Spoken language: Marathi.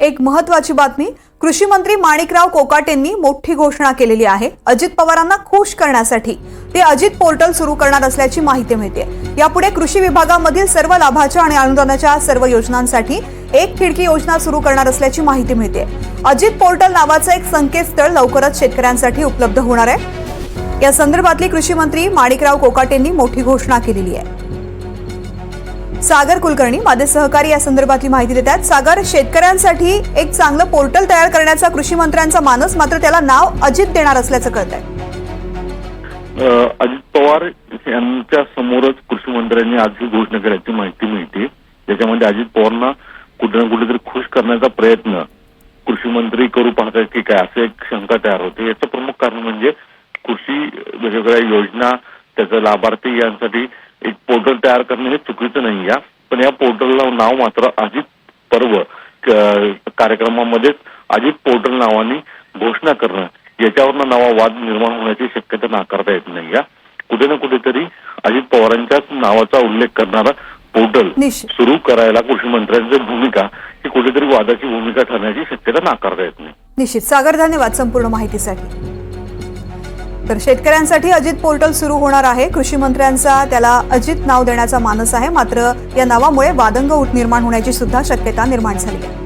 एक महत्त्वाची बातमी, कृषी मंत्री माणिकराव कोकाटेंनी मोठी घोषणा केलेली आहे। अजित पवारांना खुश करण्यासाठी ते अजित पोर्टल सुरू करणार असल्याची माहिती मिळते। यापुढे कृषी विभागामधील सर्व लाभाच्या आणि अनुदानाच्या सर्व योजनांसाठी एक खिडकी योजना सुरू करणार असल्याची माहिती मिळते। अजित पोर्टल नावाचं एक संकेतस्थळ लवकरच शेतकऱ्यांसाठी उपलब्ध होणार आहे। या संदर्भातली कृषी मंत्री माणिकराव कोकाटेंनी मोठी घोषणा केलेली आहे। सागर कुलकर्णी माझे सहकारी या संदर्भातली माहिती देतात। सागर, शेतकऱ्यांसाठी एक चांगलं पोर्टल तयार करण्याचा कृषी मंत्र्यांचा मानस, मात्र त्याला नाव अजित देणार असल्याचं कळतंय। अजित पवार यांच्या समोरच कृषी मंत्र्यांनी आज ही घोषणा केल्याची माहिती मिळते। त्याच्यामध्ये अजित पवारांना कुठे ना कुठेतरी खुश करण्याचा प्रयत्न कृषी मंत्री करू पाहतात की काय, असे एक शंका तयार होते। याचं प्रमुख कारण म्हणजे कृषी वेगवेगळ्या योजना, त्याचा लाभार्थी यांसाठी एक पोर्टल तयार करणे हे चुकीचं नाही आहे, पण या पोर्टलला नाव मात्र अजित पर्व कार्यक्रमामध्येच अजित पोर्टल नावाने घोषणा करणं, याच्यावरनं नवा वाद निर्माण होण्याची शक्यता नाकारता येत नाही आहे। कुठे ना कुठेतरी अजित पवारांच्याच नावाचा उल्लेख करणारा पोर्टल सुरू करायला कृषी मंत्र्यांची भूमिका ही कुठेतरी वादाची भूमिका ठरण्याची शक्यता नाकारता येत नाही। निश्चित सागर, धन्यवाद संपूर्ण माहितीसाठी। तर शेतकऱ्यांसाठी अजित पोर्टल सुरू होणार आहे। कृषी मंत्र्यांचा त्याला अजित नाव देण्याचा मानस आहे, मात्र या नावामुळे वादंग निर्माण होण्याची सुद्धा शक्यता निर्माण झाली आहे।